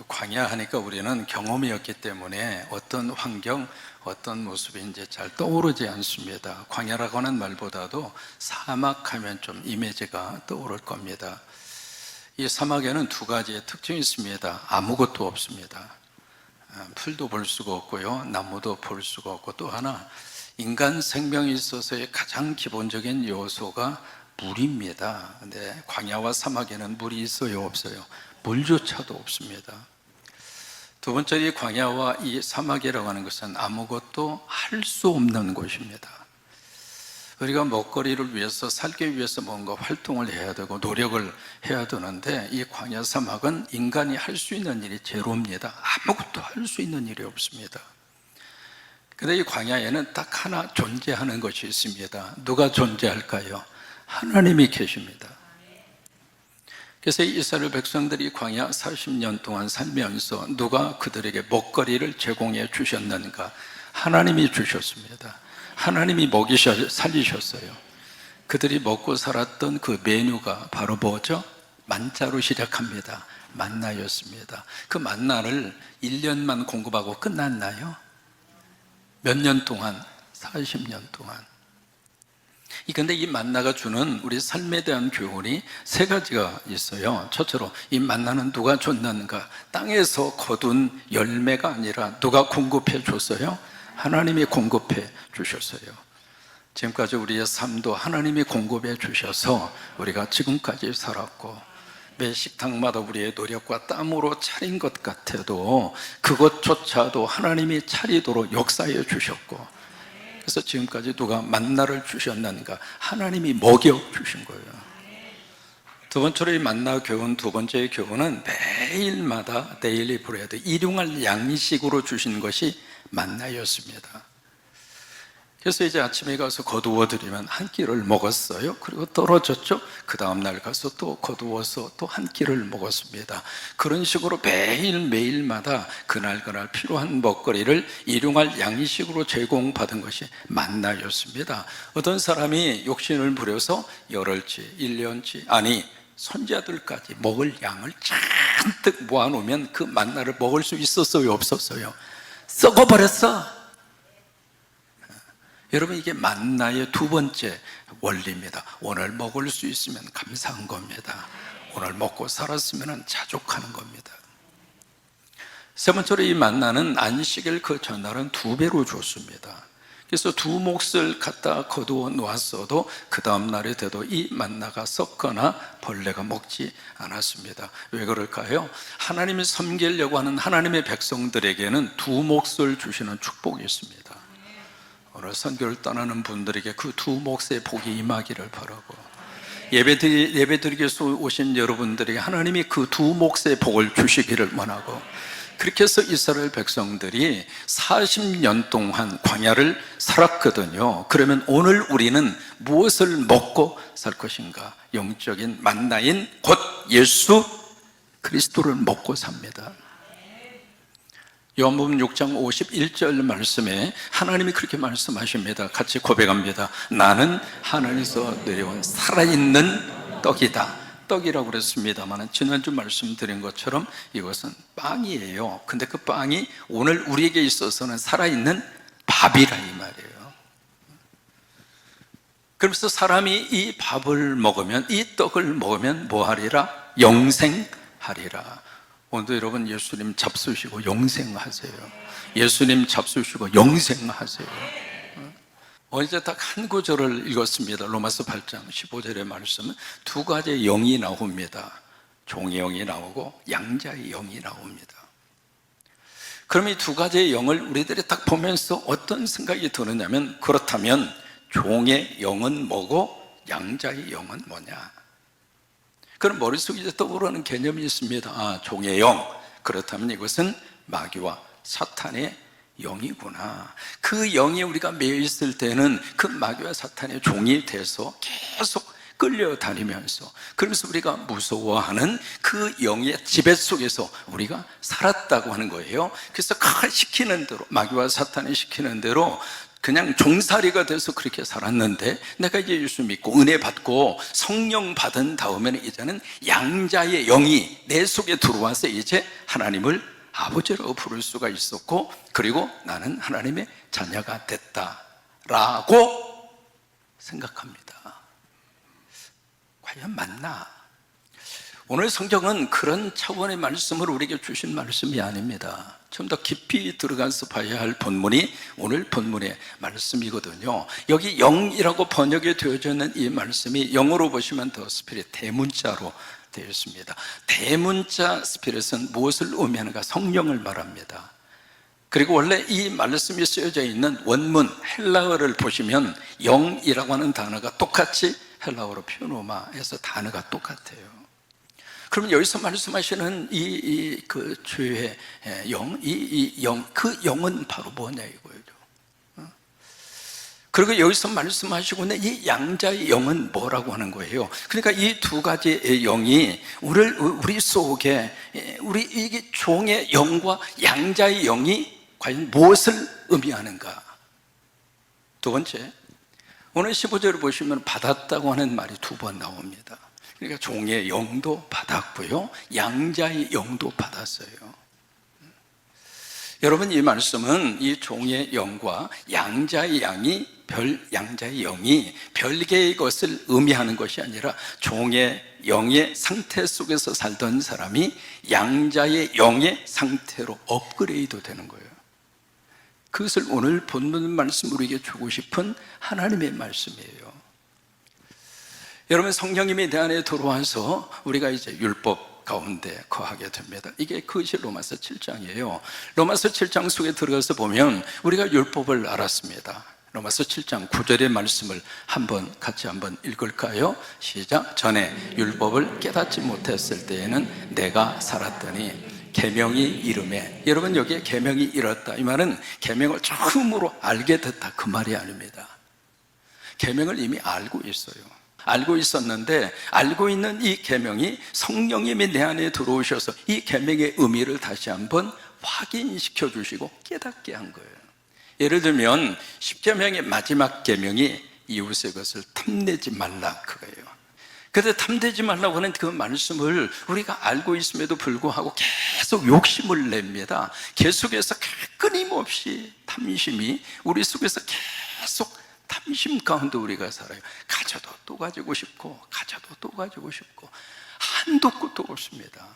광야 하니까 우리는 경험이었기 때문에 어떤 환경, 어떤 모습이 이제 잘 떠오르지 않습니다. 광야라고 하는 말보다도 사막하면 좀 이미지가 떠오를 겁니다. 이 사막에는 두 가지의 특징이 있습니다. 아무것도 없습니다. 풀도 볼 수가 없고요, 나무도 볼 수가 없고, 또 하나 인간 생명이 있어서의 가장 기본적인 요소가 물입니다. 근데 광야와 사막에는 물이 있어요, 없어요? 물조차도 없습니다. 두 번째, 이 광야와 이 사막이라고 하는 것은 아무것도 할 수 없는 곳입니다. 우리가 먹거리를 위해서, 살기 위해서 뭔가 활동을 해야 되고 노력을 해야 되는데, 이 광야 사막은 인간이 할 수 있는 일이 제로입니다. 아무것도 할 수 있는 일이 없습니다. 그런데 이 광야에는 딱 하나 존재하는 것이 있습니다. 누가 존재할까요? 하나님이 계십니다. 그래서 이스라엘 백성들이 광야 40년 동안 살면서 누가 그들에게 먹거리를 제공해 주셨는가? 하나님이 주셨습니다. 하나님이 살리셨어요. 그들이 먹고 살았던 그 메뉴가 바로 뭐죠? 만자로 시작합니다. 만나였습니다. 그 만나를 1년만 공급하고 끝났나요? 몇 년 동안? 40년 동안. 그런데 이 만나가 주는 우리 삶에 대한 교훈이 세 가지가 있어요. 첫째로, 이 만나는 누가 줬는가? 땅에서 거둔 열매가 아니라 누가 공급해 줬어요? 하나님이 공급해 주셨어요. 지금까지 우리의 삶도 하나님이 공급해 주셔서 우리가 지금까지 살았고, 매 식탁마다 우리의 노력과 땀으로 차린 것 같아도 그것조차도 하나님이 차리도록 역사해 주셨고, 그래서 지금까지 누가 만나를 주셨는가? 하나님이 먹여 주신 거예요. 두 번째로, 이 만나 교훈, 두 번째의 교훈은 매일마다 데일리 브레드, 일용할 양식으로 주신 것이 만나였습니다. 그래서 이제 아침에 가서 거두어 드리면 한 끼를 먹었어요. 그리고 떨어졌죠. 그 다음날 가서 또 거두어서 또 한 끼를 먹었습니다. 그런 식으로 매일마다 그날 필요한 먹거리를 일용할 양식으로 제공받은 것이 만나였습니다. 어떤 사람이 욕심을 부려서 열흘치, 1년치, 아니 손자들까지 먹을 양을 잔뜩 모아놓으면 그 만나를 먹을 수 있었어요, 없었어요? 썩어버렸어. 여러분, 이게 만나의 두 번째 원리입니다. 오늘 먹을 수 있으면 감사한 겁니다. 오늘 먹고 살았으면 자족하는 겁니다. 세 번째로, 이 만나는 안식일 그 전날은 2배로 줬습니다. 그래서 2몫을 갖다 거두어 놓았어도 그 다음날이 돼도 이 만나가 썩거나 벌레가 먹지 않았습니다. 왜 그럴까요? 하나님이 섬기려고 하는 하나님의 백성들에게는 2몫을 주시는 축복이 있습니다. 오늘 선교를 떠나는 분들에게 그 2몫의 복이 임하기를 바라고, 예배드리기 위해서 오신 여러분들에게 하나님이 그 2몫의 복을 주시기를 원하고, 그렇게 해서 이스라엘 백성들이 40년 동안 광야를 살았거든요. 그러면 오늘 우리는 무엇을 먹고 살 것인가? 영적인 만나인 곧 예수 그리스도를 먹고 삽니다. 요한복음 6장 51절 말씀에 하나님이 그렇게 말씀하십니다. 같이 고백합니다. 나는 하늘에서 내려온 살아있는 떡이다. 떡이라고 그랬습니다만, 지난주 말씀드린 것처럼 이것은 빵이에요. 근데 그 빵이 오늘 우리에게 있어서는 살아있는 밥이라 이 말이에요. 그러면서 사람이 이 밥을 먹으면, 이 떡을 먹으면 뭐 하리라? 영생하리라. 오늘도 여러분 예수님 잡수시고 영생하세요. 예수님 잡수시고 영생하세요. 어제 딱 한 구절을 읽었습니다. 로마서 8장 15절의 말씀은 두 가지의 영이 나옵니다. 종의 영이 나오고 양자의 영이 나옵니다. 그럼 이 두 가지의 영을 우리들이 딱 보면서 어떤 생각이 드느냐면, 그렇다면 종의 영은 뭐고 양자의 영은 뭐냐? 그럼 머릿속에 이제 떠오르는 개념이 있습니다. 아, 종의 영. 그렇다면 이것은 마귀와 사탄의 영이구나. 그 영이 우리가 매여 있을 때는 그 마귀와 사탄의 종이 돼서 계속 끌려다니면서, 그러면서 우리가 무서워하는 그 영의 지배 속에서 우리가 살았다고 하는 거예요. 그래서 시키는 대로, 마귀와 사탄이 시키는 대로 그냥 종살이가 돼서 그렇게 살았는데, 내가 이제 예수 믿고 은혜 받고 성령 받은 다음에는 이제는 양자의 영이 내 속에 들어와서 이제 하나님을 아버지라고 부를 수가 있었고, 그리고 나는 하나님의 자녀가 됐다라고 생각합니다. 과연 맞나? 오늘 성경은 그런 차원의 말씀을 우리에게 주신 말씀이 아닙니다. 좀 더 깊이 들어가서 봐야 할 본문이 오늘 본문의 말씀이거든요. 여기 영이라고 번역이 되어져 있는 이 말씀이 영어로 보시면 더 스피릿, 대문자로 되어 있습니다. 대문자 스피릿은 무엇을 의미하는가? 성령을 말합니다. 그리고 원래 이 말씀이 쓰여져 있는 원문 헬라어를 보시면 영이라고 하는 단어가 똑같이 헬라어로 퓨노마에서 단어가 똑같아요. 그러면 여기서 말씀하시는 그 주의 영, 그 영은 바로 뭐냐 이거예요. 그리고 여기서 말씀하시고 있는 이 양자의 영은 뭐라고 하는 거예요? 그러니까 이 두 가지의 영이 우리 속에, 우리 이게 종의 영과 양자의 영이 과연 무엇을 의미하는가? 두 번째, 오늘 15절을 보시면 받았다고 하는 말이 두 번 나옵니다. 그러니까 종의 영도 받았고요, 양자의 영도 받았어요. 여러분, 이 말씀은 이 종의 영과 양자의 영이 별개의 것을 의미하는 것이 아니라 종의 영의 상태 속에서 살던 사람이 양자의 영의 상태로 업그레이드 되는 거예요. 그것을 오늘 본문 말씀 우리에게 주고 싶은 하나님의 말씀이에요. 여러분, 성령님이 내 안에 들어와서 우리가 이제 율법 가운데 거하게 됩니다. 이게 그것이 로마서 7장이에요. 로마서 7장 속에 들어가서 보면 우리가 율법을 알았습니다. 로마서 7장 9절의 말씀을 같이 한번 읽을까요? 시작. 전에 율법을 깨닫지 못했을 때에는 내가 살았더니 계명이 이름에, 여러분 여기에 계명이 이뤘다, 이 말은 계명을 처음으로 알게 됐다, 그 말이 아닙니다. 계명을 이미 알고 있어요. 알고 있었는데, 알고 있는 이 계명이 성령님이 내 안에 들어오셔서 이 계명의 의미를 다시 한번 확인시켜 주시고 깨닫게 한 거예요. 예를 들면 10계명의 마지막 계명이 이웃의 것을 탐내지 말라, 그거예요. 그런데 탐내지 말라고 하는 그 말씀을 우리가 알고 있음에도 불구하고 계속 욕심을 냅니다. 계속해서 끊임없이 탐심이 우리 속에서 계속 탐심 가운데 우리가 살아요. 가져도 또 가지고 싶고, 가져도 또 가지고 싶고, 한도 끝도 없습니다.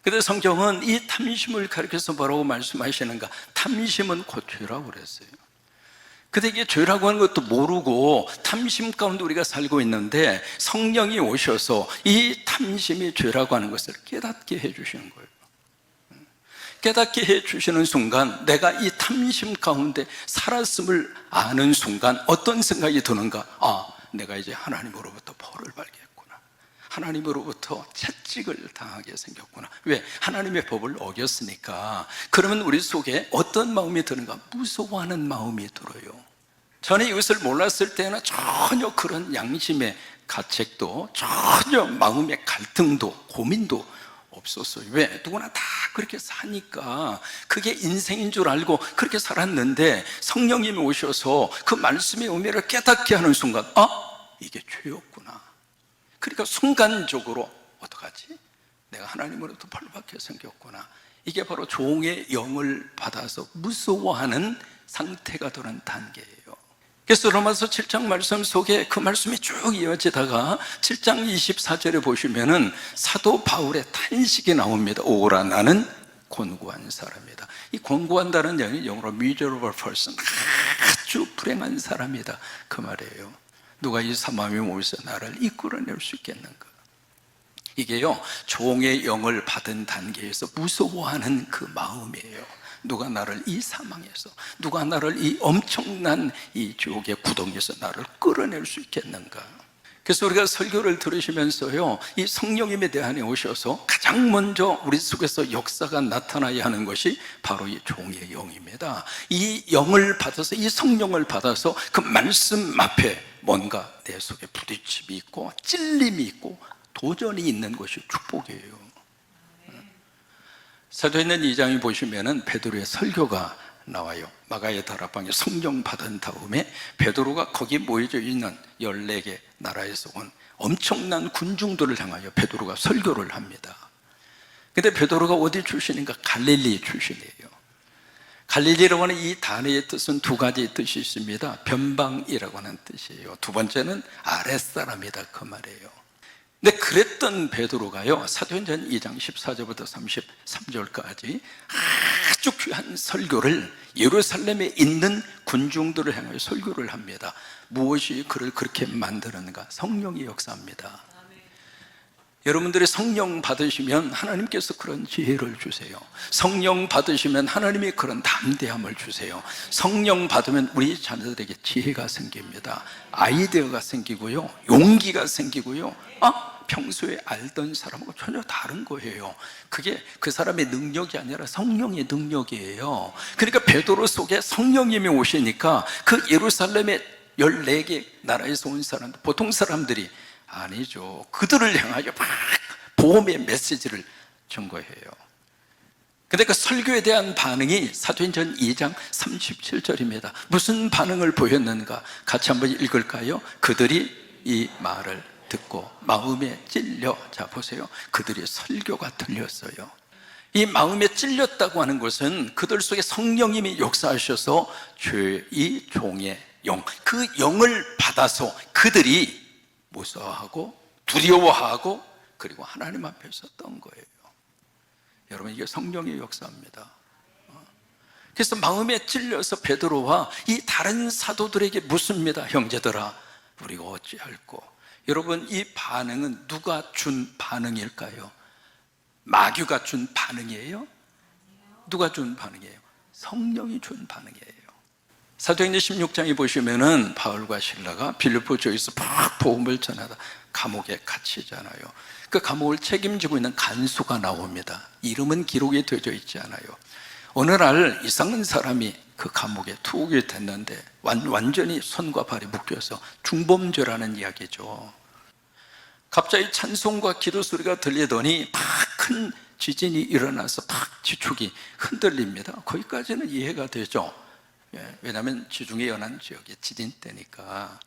그런데 성경은 이 탐심을 가리켜서 뭐라고 말씀하시는가? 탐심은 곧 죄라고 그랬어요. 근데 이게 죄라고 하는 것도 모르고 탐심 가운데 우리가 살고 있는데, 성령이 오셔서 이 탐심이 죄라고 하는 것을 깨닫게 해주시는 거예요. 깨닫게 해주시는 순간, 내가 이 탐심 가운데 살았음을 아는 순간 어떤 생각이 드는가? 내가 이제 하나님으로부터 벌을 받겠구나, 하나님으로부터 채찍을 당하게 생겼구나. 왜? 하나님의 법을 어겼으니까. 그러면 우리 속에 어떤 마음이 드는가? 무서워하는 마음이 들어요. 저는 이것을 몰랐을 때는 전혀 그런 양심의 가책도, 전혀 마음의 갈등도, 고민도 없었어요. 왜? 누구나 다 그렇게 사니까 그게 인생인 줄 알고 그렇게 살았는데, 성령님이 오셔서 그 말씀의 의미를 깨닫게 하는 순간, 이게 죄였구나. 그러니까 순간적으로 어떡하지? 내가 하나님으로부터 벌받게 생겼구나. 이게 바로 종의 영을 받아서 무서워하는 상태가 되는 단계예요. 그래서 로마서 7장 말씀 속에 그 말씀이 쭉 이어지다가 7장 24절에 보시면은 사도 바울의 탄식이 나옵니다. 오라, 나는 곤고한 사람이다. 이 곤고한다는 영이 영어로 miserable person, 아주 불행한 사람이다, 그 말이에요. 누가 이 사마미 몸에서 나를 이끌어낼 수 있겠는가? 이게요, 종의 영을 받은 단계에서 무서워하는 그 마음이에요. 누가 나를 이 사망에서, 누가 나를 이 엄청난 이 지옥의 구덩이에서 나를 끌어낼 수 있겠는가? 그래서 우리가 설교를 들으시면서요, 이 성령님에 대한 오셔서 가장 먼저 우리 속에서 역사가 나타나야 하는 것이 바로 이 종의 영입니다. 이 영을 받아서, 이 성령을 받아서 그 말씀 앞에 뭔가 내 속에 부딪힘이 있고 찔림이 있고 도전이 있는 것이 축복이에요. 사도행전 2장에 보시면은 베드로의 설교가 나와요. 마가의 다락방에 성령 받은 다음에 베드로가 거기 모여져 있는 14개 나라에서 온 엄청난 군중들을 향하여 베드로가 설교를 합니다. 근데 베드로가 어디 출신인가? 갈릴리 출신이에요. 갈릴리라고 하는 이 단어의 뜻은 두 가지 뜻이 있습니다. 변방이라고 하는 뜻이에요. 두 번째는 아랫사람이다, 그 말이에요. 근데 그랬던 베드로가요, 사도행전 2장 14절부터 33절까지 아주 귀한 설교를 예루살렘에 있는 군중들을 향하여 설교를 합니다. 무엇이 그를 그렇게 만드는가? 성령의 역사입니다. 여러분들이 성령 받으시면 하나님께서 그런 지혜를 주세요. 성령 받으시면 하나님이 그런 담대함을 주세요. 성령 받으면 우리 자녀들에게 지혜가 생깁니다. 아이디어가 생기고요, 용기가 생기고요, 평소에 알던 사람하고 전혀 다른 거예요. 그게 그 사람의 능력이 아니라 성령의 능력이에요. 그러니까 베드로 속에 성령님이 오시니까 그 예루살렘의 14개 나라에서 온 사람들, 보통 사람들이 아니죠. 그들을 향하여 막 보험의 메시지를 준 거예요. 근데 그 설교에 대한 반응이 사도행전 2장 37절입니다. 무슨 반응을 보였는가? 같이 한번 읽을까요? 그들이 이 말을 듣고 마음에 찔려, 자 보세요, 그들의 설교가 들렸어요. 이 마음에 찔렸다고 하는 것은 그들 속에 성령님이 역사하셔서 이 종의 영, 그 영을 받아서 그들이 무서워하고 두려워하고 그리고 하나님 앞에 섰던 거예요. 여러분, 이게 성령의 역사입니다. 그래서 마음에 찔려서 베드로와 이 다른 사도들에게 묻습니다. 형제들아, 우리가 어찌할꼬? 여러분, 이 반응은 누가 준 반응일까요? 마귀가 준 반응이에요? 누가 준 반응이에요? 성령이 준 반응이에요. 사도행전 16장에 보시면은 바울과 실라가 빌립보 저에서 막 복음을 전하다 감옥에 갇히잖아요. 그 감옥을 책임지고 있는 간수가 나옵니다. 이름은 기록이 되어져 있지 않아요. 어느 날 이상한 사람이 그 감옥에 투옥이 됐는데 완전히 손과 발이 묶여서 중범죄라는 이야기죠. 갑자기 찬송과 기도 소리가 들리더니 막 큰 지진이 일어나서 막 지축이 흔들립니다. 거기까지는 이해가 되죠. 왜냐하면 지중해 연안 지역에 지진 때니까.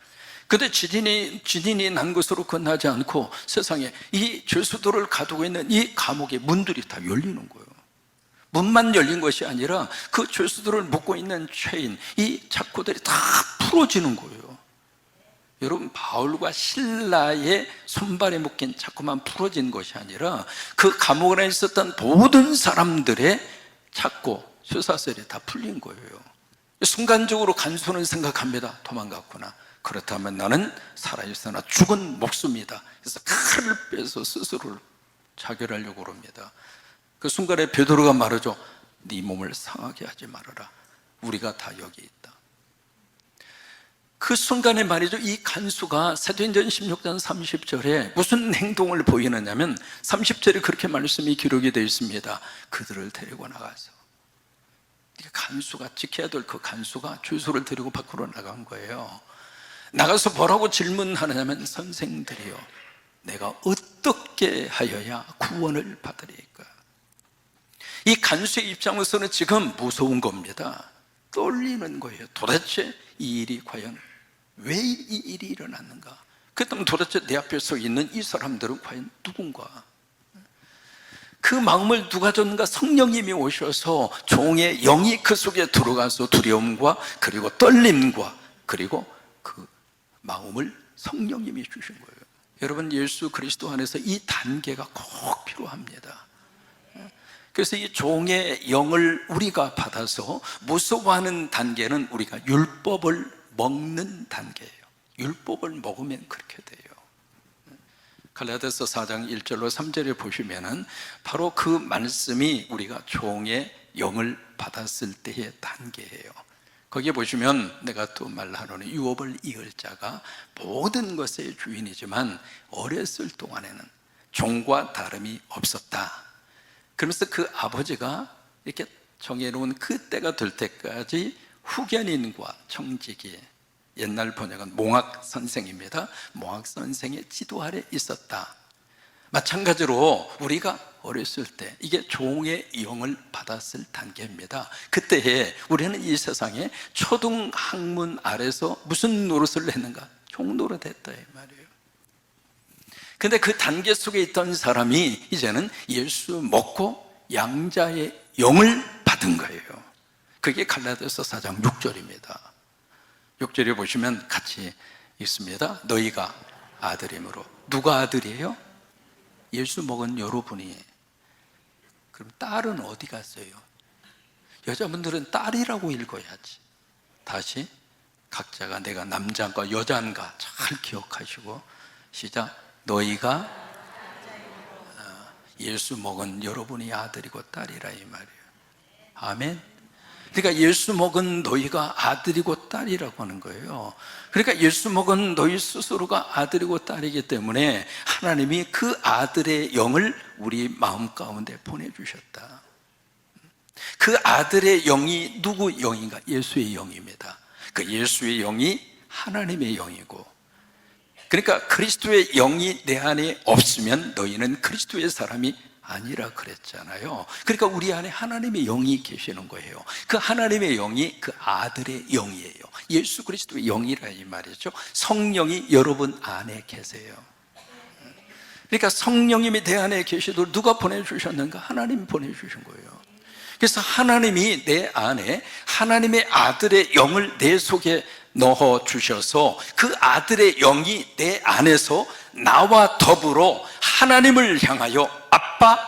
근데 지진이 난 것으로 끝나지 않고 세상에 이 죄수들을 가두고 있는 이 감옥의 문들이 다 열리는 거예요. 문만 열린 것이 아니라 그 죄수들을 묶고 있는 체인, 이 자꾸들이 다 풀어지는 거예요. 여러분, 바울과 실라의 손발에 묶인 자꾸만 풀어진 것이 아니라 그 감옥 안에 있었던 모든 사람들의 자꾸 쇠사슬이 다 풀린 거예요. 순간적으로 간수는 생각합니다. 도망갔구나. 그렇다면 나는 살아있으나 죽은 목숨이다. 그래서 칼을 빼서 스스로를 자결하려고 합니다. 그 순간에 베드로가 말하죠. 네 몸을 상하게 하지 말아라. 우리가 다 여기 있다. 그 순간에 말이죠, 이 간수가 사도행전 16장 30절에 무슨 행동을 보이느냐면 30절에 그렇게 말씀이 기록이 되어 있습니다. 그들을 데리고 나가서, 간수가 지켜야 될 그 간수가 죄수를 데리고 밖으로 나간 거예요. 나가서 뭐라고 질문하느냐면, 선생들이요, 내가 어떻게 하여야 구원을 받으리까? 이 간수의 입장에서는 지금 무서운 겁니다. 떨리는 거예요. 도대체 이 일이 과연 왜 이 일이 일어났는가? 그렇다면 도대체 내 앞에 서 있는 이 사람들은 과연 누군가? 그 마음을 누가 줬는가? 성령님이 오셔서 종의 영이 그 속에 들어가서 두려움과 그리고 떨림과 그리고 그 마음을 성령님이 주신 거예요. 여러분, 예수 그리스도 안에서 이 단계가 꼭 필요합니다. 그래서 이 종의 영을 우리가 받아서 무서워하는 단계는 우리가 율법을 먹는 단계예요. 율법을 먹으면 그렇게 돼요. 갈라디아서 4장 1절로 3절에 보시면은 바로 그 말씀이 우리가 종의 영을 받았을 때의 단계예요. 거기에 보시면 내가 또 말하노니 유업을 이을 자가 모든 것의 주인이지만 어렸을 동안에는 종과 다름이 없었다. 그러면서 그 아버지가 이렇게 정해놓은 그 때가 될 때까지 후견인과 청지기, 옛날 번역은 몽학 선생입니다. 몽학 선생의 지도 아래 있었다. 마찬가지로 우리가 어렸을 때 이게 종의 영을 받았을 단계입니다. 그때에 우리는 이 세상에 초등 학문 아래서 무슨 노릇을 했는가? 종 노릇했다 이 말이에요. 근데 그 단계 속에 있던 사람이 이제는 예수 먹고 양자의 영을 받은 거예요. 그게 갈라디아서 4장 6절입니다. 6절에 보시면 같이 있습니다. 너희가 아들이므로. 누가 아들이에요? 예수 먹은 여러분이. 그럼 딸은 어디 갔어요? 여자분들은 딸이라고 읽어야지. 다시 각자가 내가 남자인가 여자인가 잘 기억하시고 시작. 너희가 예수 먹은 여러분이 아들이고 딸이라 이 말이에요. 아멘. 그러니까 예수 먹은 너희가 아들이고 딸이라고 하는 거예요. 그러니까 예수 먹은 너희 스스로가 아들이고 딸이기 때문에 하나님이 그 아들의 영을 우리 마음 가운데 보내주셨다. 그 아들의 영이 누구 영인가? 예수의 영입니다. 그 예수의 영이 하나님의 영이고, 그러니까 그리스도의 영이 내 안에 없으면 너희는 그리스도의 사람이 아니라 그랬잖아요. 그러니까 우리 안에 하나님의 영이 계시는 거예요. 그 하나님의 영이 그 아들의 영이에요. 예수 그리스도의 영이라 이 말이죠. 성령이 여러분 안에 계세요. 그러니까 성령님이 내 안에 계시도록 누가 보내주셨는가? 하나님이 보내주신 거예요. 그래서 하나님이 내 안에 하나님의 아들의 영을 내 속에 넣어주셔서 그 아들의 영이 내 안에서 나와 더불어 하나님을 향하여 아빠,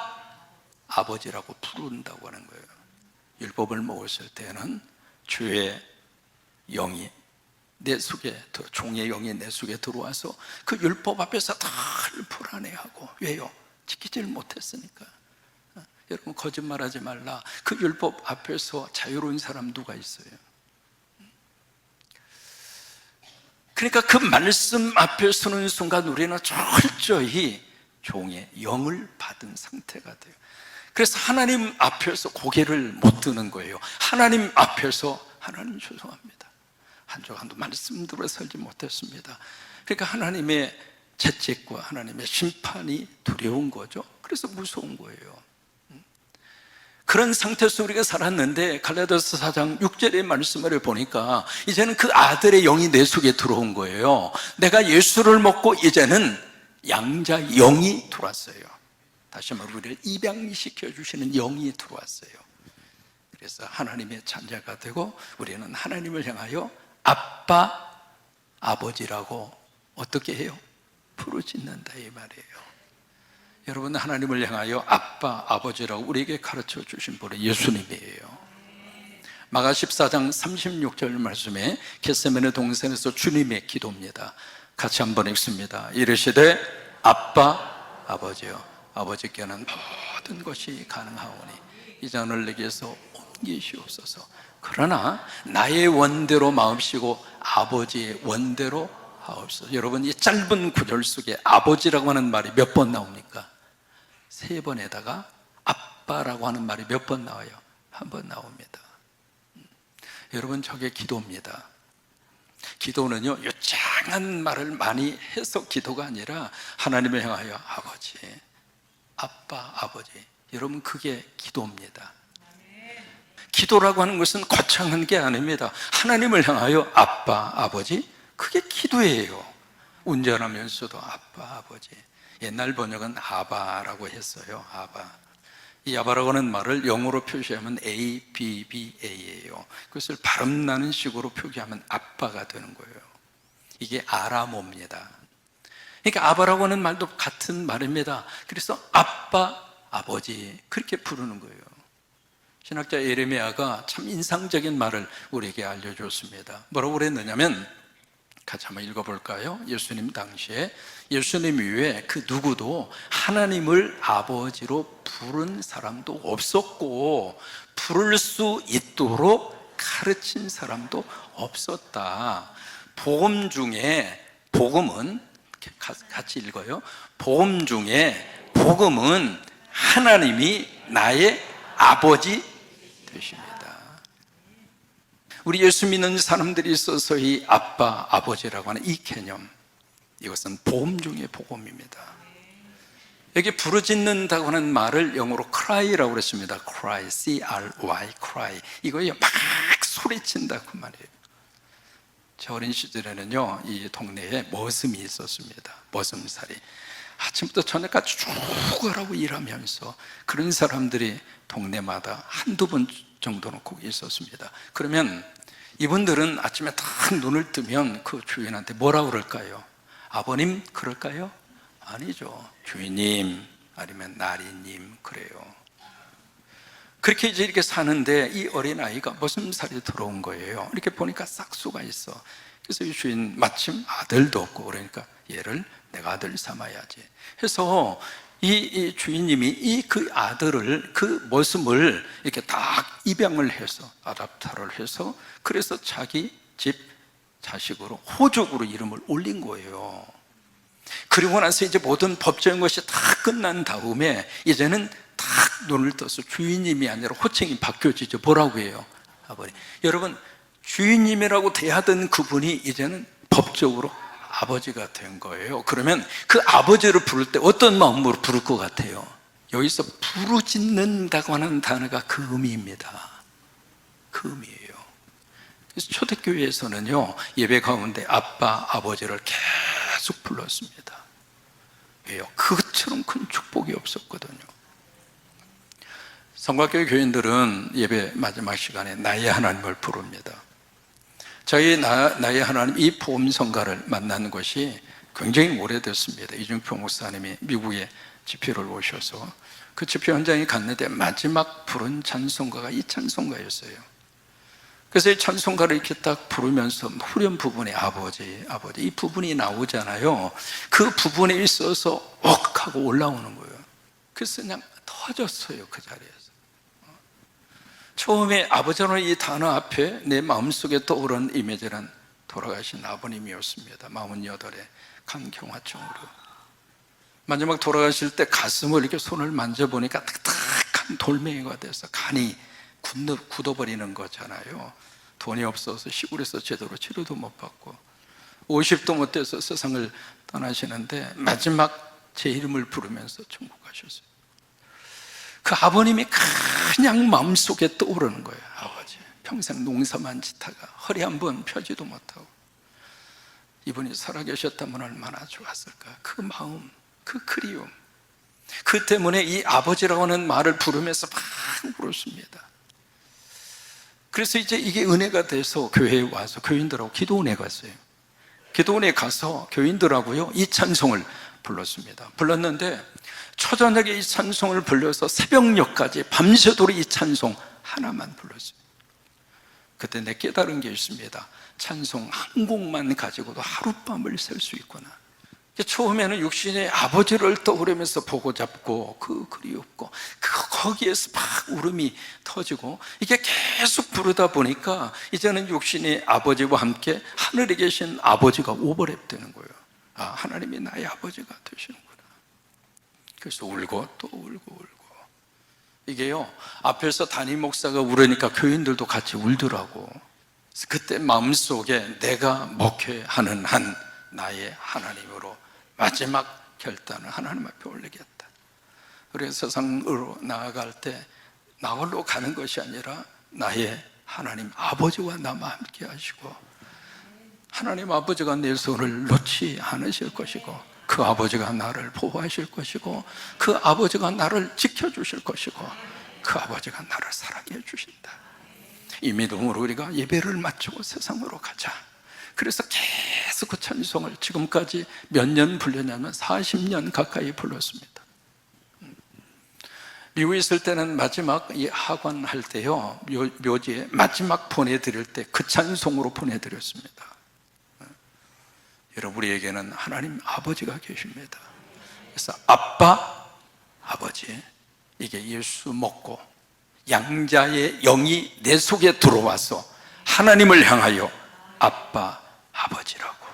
아버지라고 부른다고 하는 거예요. 율법을 먹었을 때는 주의 영이 내 속에, 종의 영이 내 속에 들어와서 그 율법 앞에서 다 불안해하고. 왜요? 지키지를 못했으니까. 여러분 거짓말하지 말라. 그 율법 앞에서 자유로운 사람 누가 있어요? 그러니까 그 말씀 앞에 서는 순간 우리는 철저히 종의 영을 받은 상태가 돼요. 그래서 하나님 앞에서 고개를 못 드는 거예요. 하나님 앞에서 하나님 죄송합니다, 한쪽 말씀 들어 설지 못했습니다. 그러니까 하나님의 채찍과 하나님의 심판이 두려운 거죠. 그래서 무서운 거예요. 그런 상태에서 우리가 살았는데 갈라디아서 4장 6절의 말씀을 보니까 이제는 그 아들의 영이 내 속에 들어온 거예요. 내가 예수를 먹고 이제는 양자 영이 들어왔어요. 다시 말해 우리를 입양시켜 주시는 영이 들어왔어요. 그래서 하나님의 자녀가 되고 우리는 하나님을 향하여 아빠, 아버지라고 어떻게 해요? 부르짖는다 이 말이에요. 여러분 하나님을 향하여 아빠, 아버지라고 우리에게 가르쳐 주신 분이 예수님이에요. 마가 14장 36절 말씀에 겟세마네 동산에서 주님의 기도입니다. 같이 한번 읽습니다. 이르시되 아빠, 아버지여, 아버지께는 모든 것이 가능하오니 이 잔을 내게서 옮기시옵소서. 그러나 나의 원대로 마옵시고 아버지의 원대로 하옵소서. 여러분 이 짧은 구절 속에 아버지라고 하는 말이 몇 번 나옵니까? 3번에다가 아빠라고 하는 말이 몇 번 나와요? 한 번 나옵니다. 여러분 저게 기도입니다. 기도는요 요창한 말을 많이 해서 기도가 아니라 하나님을 향하여 아버지, 아빠, 아버지. 여러분 그게 기도입니다. 기도라고 하는 것은 거창한 게 아닙니다. 하나님을 향하여 아빠, 아버지, 그게 기도예요. 운전하면서도 아빠, 아버지. 옛날 번역은 아바라고 했어요. 아바. 이 아바라고 하는 말을 영어로 표시하면 A, B, B, A예요. 그것을 발음 나는 식으로 표기하면 아빠가 되는 거예요. 이게 아람어입니다. 그러니까 아바라고 하는 말도 같은 말입니다. 그래서 아빠, 아버지 그렇게 부르는 거예요. 신학자 예레미야가 참 인상적인 말을 우리에게 알려줬습니다. 뭐라고 그랬느냐면 같이 한번 읽어볼까요? 예수님 당시에 예수님 이외에 그 누구도 하나님을 아버지로 부른 사람도 없었고 부를 수 있도록 가르친 사람도 없었다. 복음 중에, 복음은 같이 읽어요. 복음 중에 복음은 하나님이 나의 아버지 되십니다. 우리 예수 믿는 사람들이 있어서 이 아빠, 아버지라고 하는 이 개념, 이것은 복음 중에 복음입니다. 여기 부르짖는다고 하는 말을 영어로 cry라고 그랬습니다. cry, C-R-Y, cry. 이거요, 막 소리친다 그 말이에요. 제 어린 시절에는요, 이 동네에 머슴이 있었습니다. 머슴살이. 아침부터 저녁까지 쭉 하라고 일하면서 그런 사람들이 동네마다 한두 번 정도는 꼭 있었습니다. 그러면 이분들은 아침에 딱 눈을 뜨면 그 주인한테 뭐라 그럴까요? 아버님 그럴까요? 아니죠. 주인님, 아니면 나리님, 그래요. 그렇게 이제 이렇게 사는데 이 어린아이가 머슴살이 들어온 거예요. 이렇게 보니까 싹수가 있어. 그래서 이 주인 마침 아들도 없고 그러니까 얘를 내가 아들 삼아야지 해서 이 주인님이 이 그 아들을, 그 머슴을 이렇게 딱 입양을 해서 아답타를 해서 그래서 자기 집 자식으로 호적으로 이름을 올린 거예요. 그리고 나서 이제 모든 법적인 것이 다 끝난 다음에 이제는 딱 눈을 떠서 주인님이 아니라 호칭이 바뀌어지죠. 뭐라고 해요? 아버님. 여러분, 주인님이라고 대하던 그분이 이제는 법적으로 아버지가 된 거예요. 그러면 그 아버지를 부를 때 어떤 마음으로 부를 것 같아요? 여기서 부르짖는다고 하는 단어가 그 의미입니다. 그 의미예요. 그래서 초대교회에서는요, 예배 가운데 아빠, 아버지를 계속 불렀습니다. 왜요? 그것처럼 큰 축복이 없었거든요. 성곽교회 교인들은 예배 마지막 시간에 나의 하나님을 부릅니다. 저희 나의 하나님, 이 보험성가를 만난 것이 굉장히 오래됐습니다. 이중표 목사님이 미국에 집회를 오셔서 그 집회 현장에 갔는데 마지막 부른 찬송가가 이 찬송가였어요. 그래서 이 찬송가를 이렇게 딱 부르면서 후렴 부분에 아버지, 아버지 이 부분이 나오잖아요. 그 부분에 있어서 억 하고 올라오는 거예요. 그래서 그냥 터졌어요, 그 자리에서. 처음에 아버지라는 이 단어 앞에 내 마음속에 떠오른 이미지는 돌아가신 아버님이었습니다. 48에 간경화증으로. 마지막 돌아가실 때 가슴을 이렇게 손을 만져보니까 딱딱한 돌멩이가 돼서 간이 굳어버리는 거잖아요. 돈이 없어서 시골에서 제대로 치료도 못 받고 50도 못 돼서 세상을 떠나시는데 마지막 제 이름을 부르면서 천국 가셨어요. 그 아버님이 그냥 마음속에 떠오르는 거예요. 아버지, 평생 농사만 짓다가 허리 한번 펴지도 못하고 이분이 살아계셨다면 얼마나 좋았을까. 그 마음, 그 그리움, 그 때문에 이 아버지라고 하는 말을 부르면서 막 울었습니다. 그래서 이제 이게 은혜가 돼서 교회에 와서 교인들하고 기도원에 갔어요. 기도원에 가서 교인들하고요 이 찬송을 불렀습니다. 불렀는데 초저녁에 이 찬송을 불러서 새벽녘까지 밤새도록 이 찬송 하나만 불렀어요. 그때 내 깨달은 게 있습니다. 찬송 한 곡만 가지고도 하룻밤을 셀 수 있구나. 처음에는 육신의 아버지를 떠오르면서 보고 잡고 그 그리웠고 거기에서 막 울음이 터지고 이게 계속 부르다 보니까 이제는 육신의 아버지와 함께 하늘에 계신 아버지가 오버랩 되는 거예요. 아, 하나님이 나의 아버지가 되시는구나. 그래서 울고 또 울고 이게요 앞에서 담임 목사가 울으니까 교인들도 같이 울더라고. 그때 마음속에 내가 목회하는 한 나의 하나님으로 마지막 결단을 하나님 앞에 올리겠다. 그래서 세상으로 나아갈 때 나 홀로 가는 것이 아니라 나의 하나님 아버지와 나만 함께 하시고 하나님 아버지가 내 손을 놓지 않으실 것이고 그 아버지가 나를 보호하실 것이고 그 아버지가 나를 지켜주실 것이고 그 아버지가 나를 사랑해 주신다. 이 믿음으로 우리가 예배를 마치고 세상으로 가자. 그래서 계속 그 찬송을 지금까지 몇 년 불렀냐면 40년 가까이 불렀습니다. 미국에 있을 때는 마지막 이 학원 할 때요 묘지에 마지막 보내드릴 때 그 찬송으로 보내드렸습니다. 여러분 우리에게는 하나님 아버지가 계십니다. 그래서 아빠, 아버지 이게 예수 먹고 양자의 영이 내 속에 들어와서 하나님을 향하여 아빠, 아버지라고.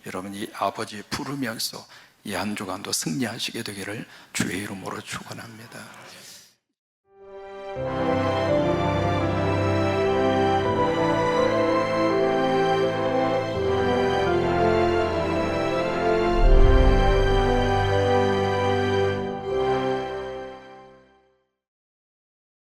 여러분, 이 아버지 부르면서 이 한 주간도 승리하시게 되기를 주의 이름으로 축원합니다.